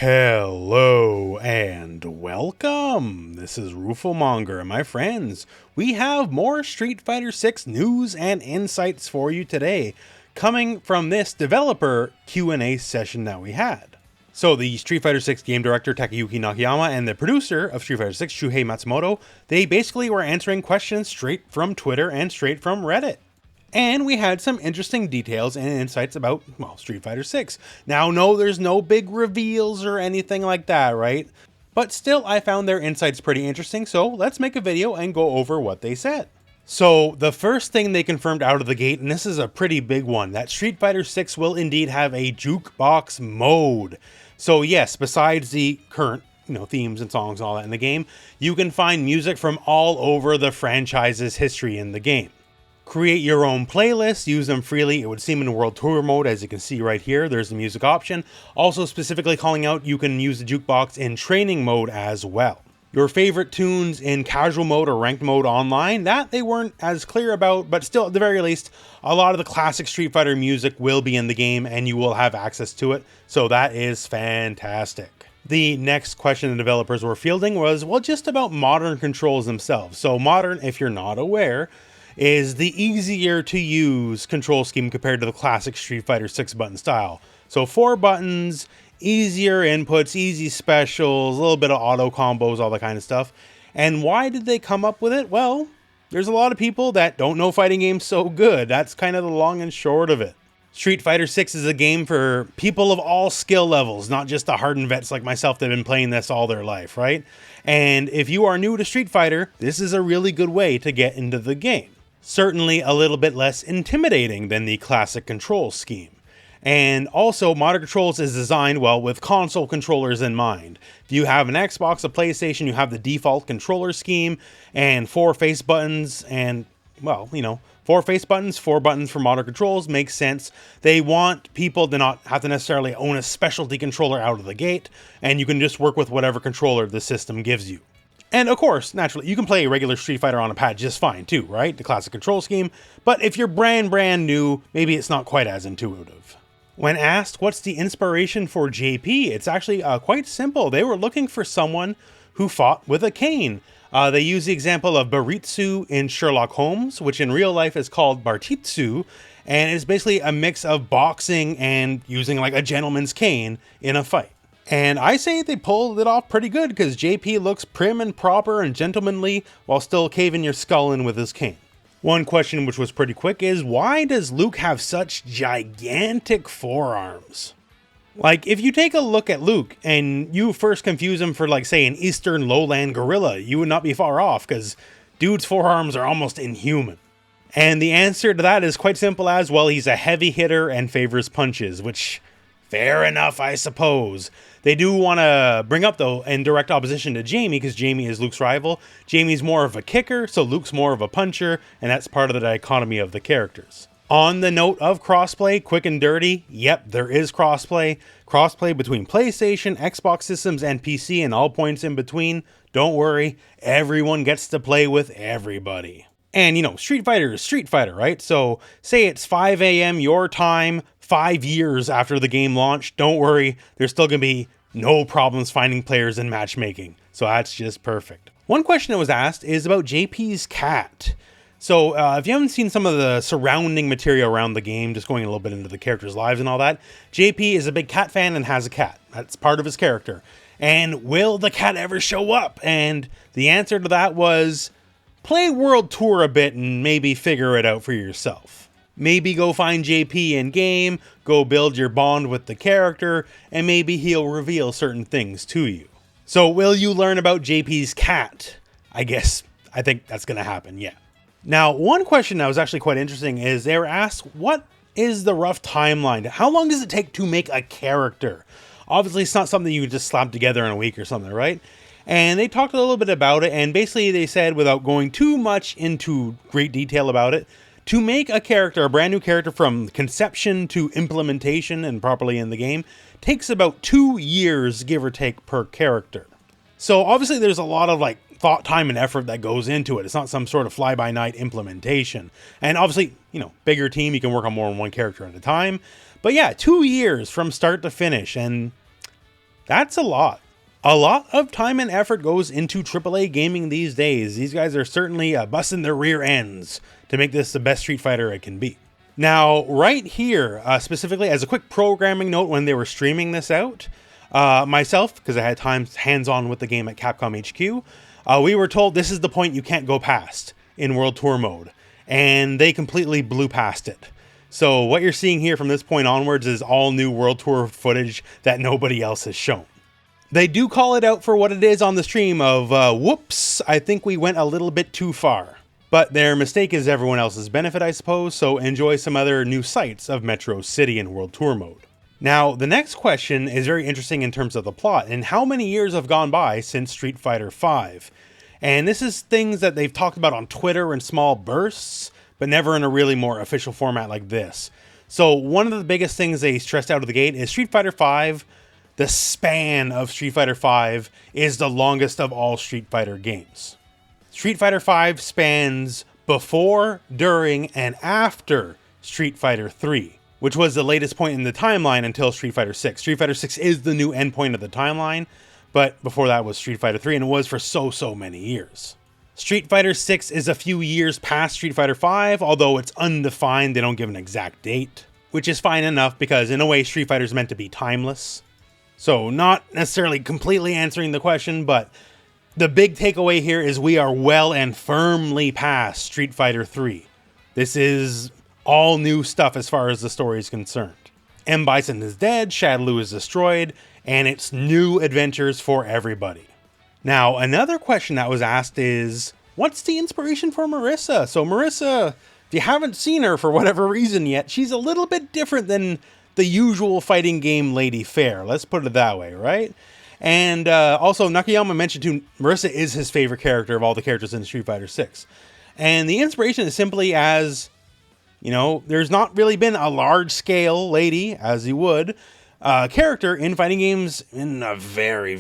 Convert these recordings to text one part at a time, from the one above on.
Hello and welcome. This is rooflemonger and my friends. We have more Street Fighter 6 news and insights for you today, coming from this developer Q&A session that we had. So the Street Fighter 6 game director Takayuki Nakayama and the producer of Street Fighter 6 Shuhei Matsumoto, they basically were answering questions straight from Twitter and straight from Reddit. And we had some interesting details and insights about, well, Street Fighter 6. Now, no, there's no big reveals or anything like that, right? But still, I found their insights pretty interesting, so let's make a video and go over what they said. So, the first thing they confirmed out of the gate, and this is a pretty big one, that Street Fighter 6 will indeed have a Jukebox mode. So yes, besides the current themes and songs and all that in the game, you can find music from all over the franchise's history in the game. Create your own playlists, use them freely. It would seem in World Tour mode, as you can see right here, there's the music option. Also specifically calling out, you can use the jukebox in training mode as well. Your favorite tunes in casual mode or ranked mode online, that they weren't as clear about, but still at the very least, a lot of the classic Street Fighter music will be in the game and you will have access to it. So that is fantastic. The next question the developers were fielding was, well, just about modern controls themselves. So modern, if you're not aware, is the easier to use control scheme compared to the classic Street Fighter 6 button style. So 4 buttons, easier inputs, easy specials, a little bit of auto combos, all that kind of stuff. And why did they come up with it? Well, there's a lot of people that don't know fighting games so good. That's kind of the long and short of it. Street Fighter 6 is a game for people of all skill levels, not just the hardened vets like myself that have been playing this all their life, right? And if you are new to Street Fighter, this is a really good way to get into the game. Certainly a little bit less intimidating than the classic control scheme. And also, Modern Controls is designed, well, with console controllers in mind. If you have an Xbox, a PlayStation, you have the default controller scheme and 4 face buttons and, well, 4 face buttons, 4 buttons for Modern Controls makes sense. They want people to not have to necessarily own a specialty controller out of the gate, and you can just work with whatever controller the system gives you. And of course, naturally, you can play a regular Street Fighter on a pad just fine too, right? The classic control scheme. But if you're brand new, maybe it's not quite as intuitive. When asked what's the inspiration for JP, it's actually quite simple. They were looking for someone who fought with a cane. They use the example of Baritsu in Sherlock Holmes, which in real life is called Bartitsu, and is basically a mix of boxing and using like a gentleman's cane in a fight. And I say they pulled it off pretty good because JP looks prim and proper and gentlemanly while still caving your skull in with his cane. One question which was pretty quick is, why does Luke have such gigantic forearms? Like, if you take a look at Luke and you first confuse him for, like, say, an Eastern lowland gorilla, you would not be far off because dude's forearms are almost inhuman. And the answer to that is quite simple as, well, he's a heavy hitter and favors punches, which, fair enough, I suppose. They do want to bring up, though, in direct opposition to Jamie, because Jamie is Luke's rival. Jamie's more of a kicker, so Luke's more of a puncher, and that's part of the dichotomy of the characters. On the note of crossplay, quick and dirty, yep, there is crossplay. Crossplay between PlayStation, Xbox systems, and PC, and all points in between. Don't worry, everyone gets to play with everybody. And, Street Fighter is Street Fighter, right? So, say it's 5 a.m. your time, 5 years after the game launched, don't worry, there's still going to be no problems finding players in matchmaking. So that's just perfect. One question that was asked is about JP's cat. So if you haven't seen some of the surrounding material around the game, just going a little bit into the characters' lives and all that, JP is a big cat fan and has a cat. That's part of his character. And will the cat ever show up? And the answer to that was, play World Tour a bit and maybe figure it out for yourself. Maybe go find JP in game, go build your bond with the character, and maybe he'll reveal certain things to you. So will you learn about JP's cat? I think that's going to happen, yeah. Now, one question that was actually quite interesting is they were asked, what is the rough timeline? How long does it take to make a character? Obviously, it's not something you just slap together in a week or something, right? And they talked a little bit about it, and basically they said, without going too much into great detail about it, to make a character, a brand new character from conception to implementation and properly in the game, takes about 2 years, give or take, per character. So obviously there's a lot of thought, time, and effort that goes into it. It's not some sort of fly-by-night implementation. And obviously, bigger team, you can work on more than one character at a time. But yeah, 2 years from start to finish, and That's a lot. A lot of time and effort goes into AAA gaming these days. These guys are certainly busting their rear ends to make this the best Street Fighter it can be. Now, right here, specifically as a quick programming note when they were streaming this out, myself, because I had time hands-on with the game at Capcom HQ, we were told this is the point you can't go past in World Tour mode, and they completely blew past it. So what you're seeing here from this point onwards is all new World Tour footage that nobody else has shown. They do call it out for what it is on the stream of, whoops, I think we went a little bit too far. But their mistake is everyone else's benefit, I suppose, so enjoy some other new sights of Metro City in World Tour mode. Now, the next question is very interesting in terms of the plot, and how many years have gone by since Street Fighter V? And this is things that they've talked about on Twitter in small bursts, but never in a really more official format like this. So one of the biggest things they stressed out of the gate is Street Fighter V. The span of Street Fighter V is the longest of all Street Fighter games. Street Fighter V spans before, during, and after Street Fighter III, which was the latest point in the timeline until Street Fighter VI. Street Fighter VI is the new endpoint of the timeline, but before that was Street Fighter III, and it was for so many years. Street Fighter VI is a few years past Street Fighter V, although it's undefined, they don't give an exact date, which is fine enough because in a way Street Fighter is meant to be timeless. So not necessarily completely answering the question, but the big takeaway here is we are well and firmly past Street Fighter III. This is all new stuff as far as the story is concerned. M. Bison is dead, Shadaloo is destroyed, and it's new adventures for everybody. Now, another question that was asked is, what's the inspiration for Marisa? So Marisa, if you haven't seen her for whatever reason yet, she's a little bit different than the usual fighting game lady fare. Let's put it that way, right? And also, Nakayama mentioned too, Marisa is his favorite character of all the characters in Street Fighter VI. And the inspiration is simply as, you know, there's not really been a large-scale lady, as you would, character in fighting games in a very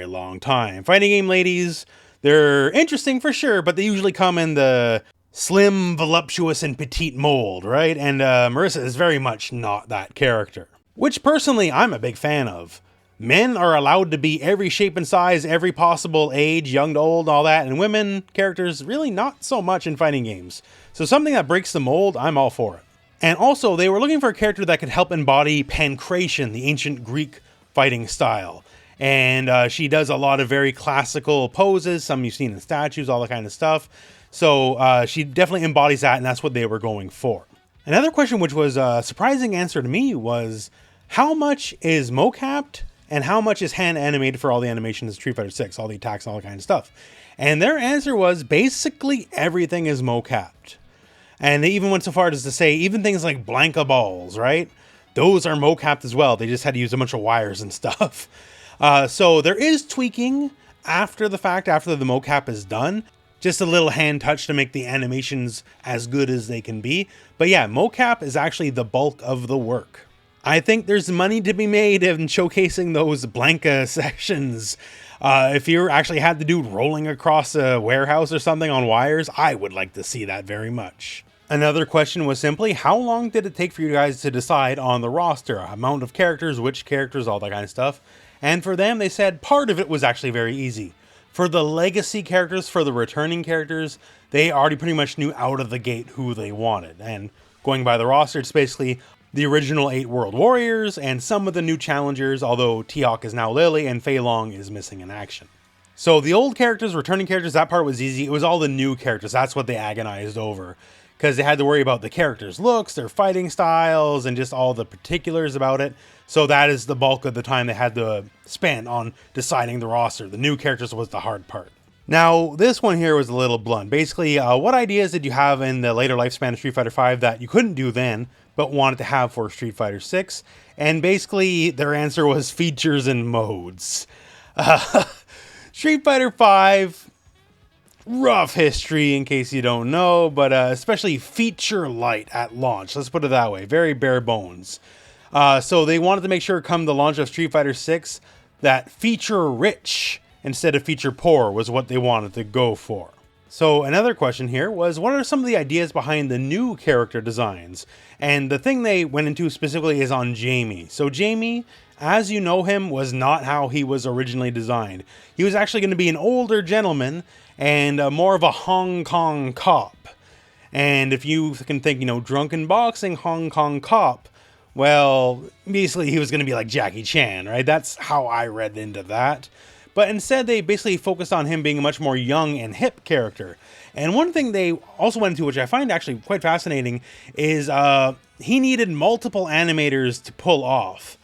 long time. Fighting game ladies, they're interesting for sure, but they usually come in the slim, voluptuous, and petite mold, right? And Marisa is very much not that character, which personally I'm a big fan of. Men are allowed to be every shape and size, every possible age, young to old, all that, and women characters really not so much in fighting games. So something that breaks the mold, I'm all for it. And also, they were looking for a character that could help embody pancration, the ancient Greek fighting style. And she does a lot of very classical poses, some you've seen in statues, all that kind of stuff. So she definitely embodies that, and that's what they were going for. Another question, which was a surprising answer to me, was how much is mocapped and how much is hand animated for all the animations in Street Fighter 6, all the attacks, all that kind of stuff. And their answer was basically everything is mocapped. And they even went so far as to say even things like Blanca balls, right? Those are mocapped as well. They just had to use a bunch of wires and stuff. So there is tweaking after the fact, after the mocap is done. Just a little hand touch to make the animations as good as they can be. But yeah, mocap is actually the bulk of the work. I think there's money to be made in showcasing those Blanca sections. If you actually had the dude rolling across a warehouse or something on wires, I would like to see that very much. Another question was simply, how long did it take for you guys to decide on the roster? Amount of characters, which characters, all that kind of stuff. And for them, they said part of it was actually very easy. For the legacy characters, for the returning characters, they already pretty much knew out of the gate who they wanted. And going by the roster, it's basically the original 8 World Warriors and some of the new challengers, although T-Hawk is now Lily and Fei Long is missing in action. So the old characters, returning characters, that part was easy. It was all the new characters. That's what they agonized over. Because they had to worry about the characters' looks, their fighting styles, and just all the particulars about it. So that is the bulk of the time they had to spend on deciding the roster. The new characters was the hard part. Now, this one here was a little blunt. Basically, what ideas did you have in the later lifespan of Street Fighter V that you couldn't do then, but wanted to have for Street Fighter VI? And basically, their answer was features and modes. Street Fighter V, rough history in case you don't know, but especially feature light at launch. Let's put it that way. Very bare bones. So they wanted to make sure come the launch of Street Fighter VI that feature rich instead of feature poor was what they wanted to go for. So another question here was, what are some of the ideas behind the new character designs? And the thing they went into specifically is on Jamie. So Jamie, as you know him, was not how he was originally designed. He was actually going to be an older gentleman and more of a Hong Kong cop. And if you can think, drunken boxing Hong Kong cop, well, basically he was going to be like Jackie Chan, right? That's how I read into that. But instead, they basically focused on him being a much more young and hip character. And one thing they also went into, which I find actually quite fascinating, is he needed multiple animators to pull off.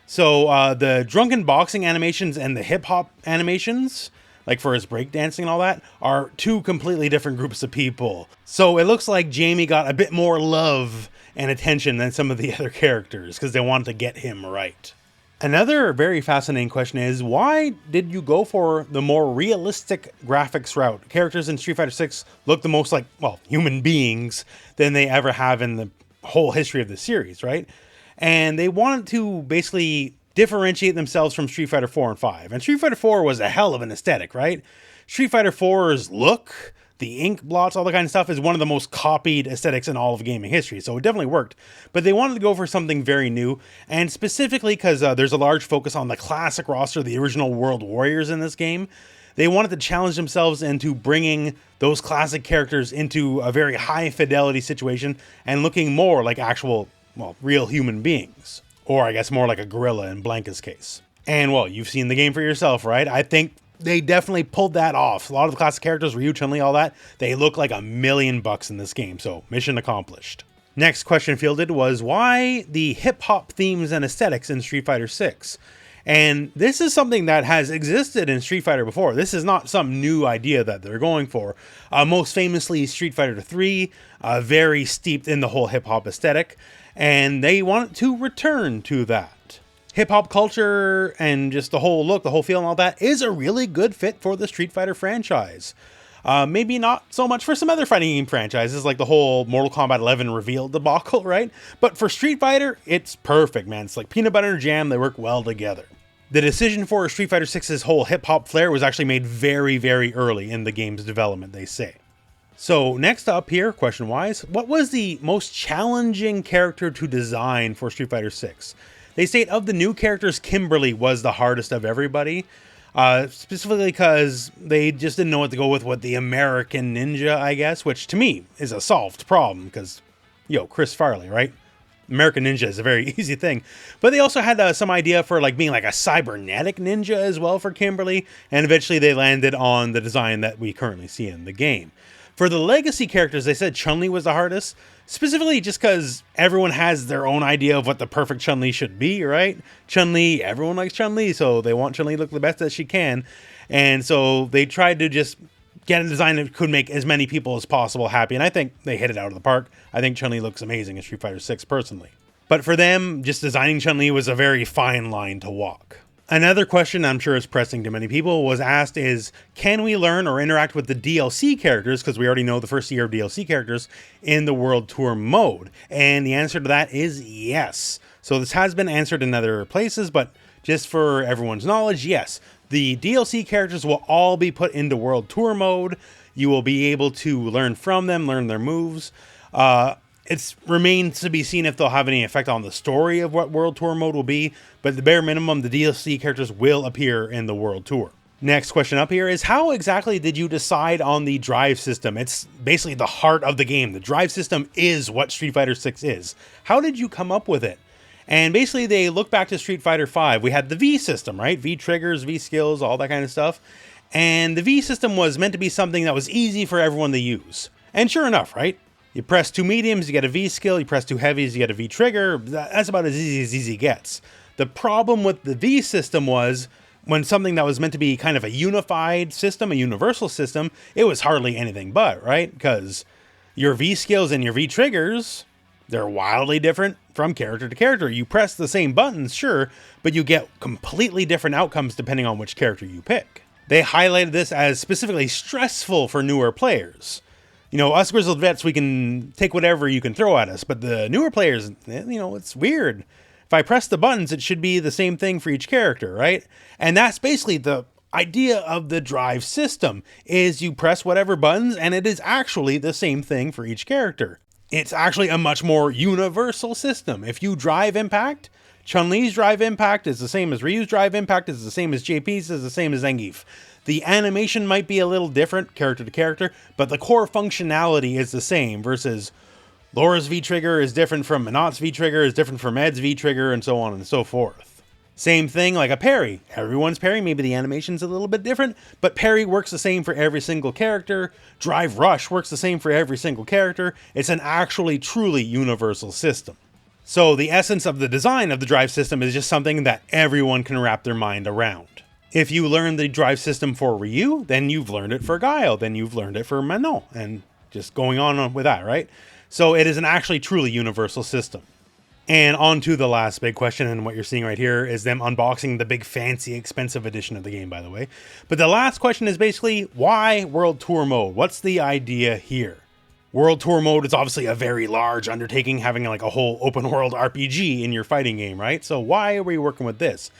So the drunken boxing animations and the hip-hop animations, like for his breakdancing and all that, are two completely different groups of people. So it looks like Jamie got a bit more love and attention than some of the other characters, because they wanted to get him right. Another very fascinating question is, why did you go for the more realistic graphics route? Characters in Street Fighter 6 look the most like, well, human beings than they ever have in the whole history of the series, right? And they wanted to basically differentiate themselves from Street Fighter 4 and 5. And Street Fighter 4 was a hell of an aesthetic, right? Street Fighter 4's look, the ink blots, all that kind of stuff is one of the most copied aesthetics in all of gaming history. So it definitely worked. But they wanted to go for something very new. And specifically because there's a large focus on the classic roster, the original World Warriors in this game, they wanted to challenge themselves into bringing those classic characters into a very high fidelity situation and looking more like actual, well, real human beings. Or I guess more like a gorilla in Blanca's case. And well, you've seen the game for yourself, right? I think they definitely pulled that off. A lot of the classic characters, Ryu, Chun-Li, all that, they look like $1,000,000 in this game, so mission accomplished. Next question fielded was, why the hip-hop themes and aesthetics in Street Fighter 6? And this is something that has existed in Street Fighter before. This is not some new idea that they're going for. Most famously, Street Fighter 3, very steeped in the whole hip-hop aesthetic, and they want to return to that. Hip-hop culture and just the whole look, the whole feel and all that is a really good fit for the Street Fighter franchise. Maybe not so much for some other fighting game franchises like the whole Mortal Kombat 11 reveal debacle, right? But for Street Fighter, it's perfect, man. It's like peanut butter and jam. They work well together. The decision for Street Fighter 6's whole hip-hop flair was actually made very, very early in the game's development, they say. So next up here, question-wise, what was the most challenging character to design for Street Fighter 6? They state of the new characters, Kimberly was the hardest of everybody, specifically because they just didn't know what to go with the American Ninja, I guess, which to me is a solved problem because, Chris Farley, right? American Ninja is a very easy thing. But they also had some idea for being like a cybernetic ninja as well for Kimberly, and eventually they landed on the design that we currently see in the game. For the legacy characters, they said Chun-Li was the hardest, specifically just because everyone has their own idea of what the perfect Chun-Li should be, right? Chun-Li, everyone likes Chun-Li, so they want Chun-Li to look the best that she can. And so they tried to just get a design that could make as many people as possible happy, and I think they hit it out of the park. I think Chun-Li looks amazing in Street Fighter 6 personally. But for them, just designing Chun-Li was a very fine line to walk. Another question I'm sure is pressing to many people was asked is, can we learn or interact with the DLC characters, because we already know the first year of DLC characters, in the World Tour mode? And the answer to that is yes. So this has been answered in other places, but just for everyone's knowledge, yes. The DLC characters will all be put into World Tour mode. You will be able to learn from them, learn their moves. It remains to be seen if they'll have any effect on the story of what World Tour mode will be, but at the bare minimum, the DLC characters will appear in the World Tour. Next question up here is, how exactly did you decide on the drive system? It's basically the heart of the game. The drive system is what Street Fighter 6 is. How did you come up with it? And basically, they look back to Street Fighter 5. We had the V system, right? V triggers, V skills, all that kind of stuff. And the V system was meant to be something that was easy for everyone to use. And sure enough, right? You press two mediums, you get a V skill. You press two heavies, you get a V trigger. That's about as easy gets. The problem with the V system was, when something that was meant to be kind of a unified system, a universal system, it was hardly anything but, right? Because your V skills and your V triggers, they're wildly different from character to character. You press the same buttons, sure, but you get completely different outcomes depending on which character you pick. They highlighted this as specifically stressful for newer players. Us grizzled vets, we can take whatever you can throw at us, but the newer players, it's weird. If I press the buttons, it should be the same thing for each character, right? And that's basically the idea of the drive system, is you press whatever buttons, and it is actually the same thing for each character. It's actually a much more universal system. If you drive Impact, Chun-Li's drive impact is the same as Ryu's drive impact, is the same as JP's, is the same as Zangief. The animation might be a little different, character to character, but the core functionality is the same, versus Laura's V-trigger is different from Minot's V-trigger, is different from Ed's V-trigger, and so on and so forth. Same thing like a parry. Everyone's parry, maybe the animation's a little bit different, but parry works the same for every single character. Drive rush works the same for every single character. It's an actually truly universal system. So the essence of the design of the drive system is just something that everyone can wrap their mind around. If you learn the drive system for Ryu, then you've learned it for Guile, then you've learned it for Manon, and just going on with that, right? So it is an actually truly universal system. And on to the last big question, and what you're seeing right here is them unboxing the big fancy expensive edition of the game, by the way. But the last question is basically, why World Tour Mode? What's the idea here? World Tour Mode is obviously a very large undertaking, having like a whole open world RPG in your fighting game, right? So why are we working with this?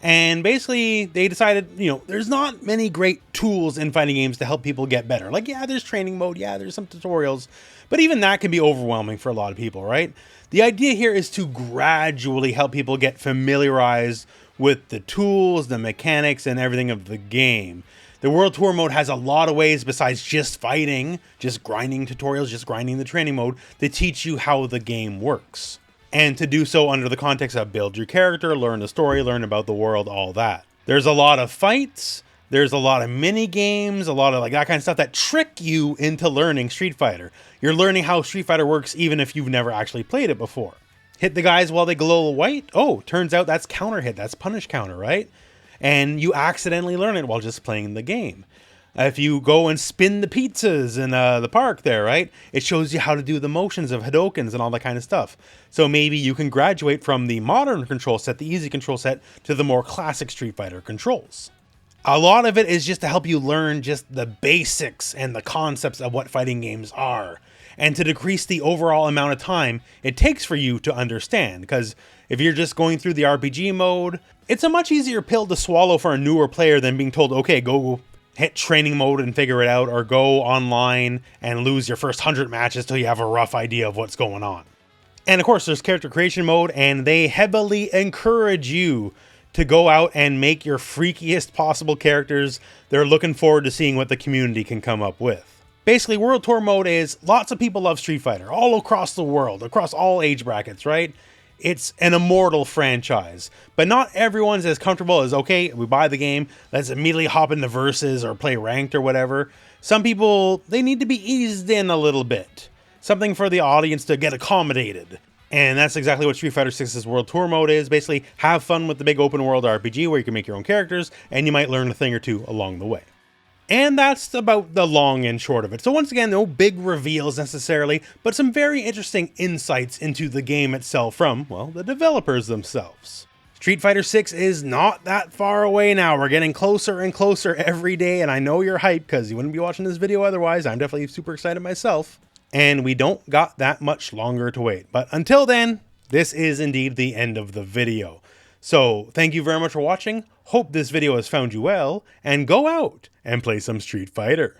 And basically they decided, there's not many great tools in fighting games to help people get better. Like, yeah, there's training mode, yeah, there's some tutorials, but even that can be overwhelming for a lot of people, right? The idea here is to gradually help people get familiarized with the tools, the mechanics, and everything of the game. The World Tour Mode has a lot of ways besides just fighting, just grinding tutorials, just grinding the training mode, to teach you how the game works. And to do so under the context of build your character, learn the story, learn about the world, all that. There's a lot of fights, there's a lot of mini games, a lot of like that kind of stuff that trick you into learning Street Fighter. You're learning how Street Fighter works even if you've never actually played it before. Hit the guys while they glow white? Oh, turns out that's counter hit, that's punish counter, right? And you accidentally learn it while just playing the game. If you go and spin the pizzas in the park there, right? It shows you how to do the motions of Hadokens and all that kind of stuff. So maybe you can graduate from the modern control set, the easy control set, to the more classic Street Fighter controls. A lot of it is just to help you learn just the basics and the concepts of what fighting games are, and to decrease the overall amount of time it takes for you to understand. Because if you're just going through the RPG mode, it's a much easier pill to swallow for a newer player than being told, okay, go hit training mode and figure it out, or go online and lose your first 100 matches till you have a rough idea of what's going on. And of course, there's character creation mode, and they heavily encourage you to go out and make your freakiest possible characters. They're looking forward to seeing what the community can come up with. Basically, World Tour Mode is lots of people love Street Fighter all across the world, across all age brackets, right? It's an immortal franchise, but not everyone's as comfortable as, okay, we buy the game, let's immediately hop into versus or play ranked or whatever. Some people, they need to be eased in a little bit. Something for the audience to get accommodated. And that's exactly what Street Fighter 6's World Tour Mode is. Basically, have fun with the big open world RPG where you can make your own characters, and you might learn a thing or two along the way. And that's about the long and short of it. So once again, no big reveals necessarily, but some very interesting insights into the game itself from, well, the developers themselves. Street Fighter 6 is not that far away now. We're getting closer and closer every day, and I know you're hyped because you wouldn't be watching this video otherwise. I'm definitely super excited myself. And we don't got that much longer to wait. But until then, this is indeed the end of the video. So thank you very much for watching. Hope this video has found you well, and go out and play some Street Fighter.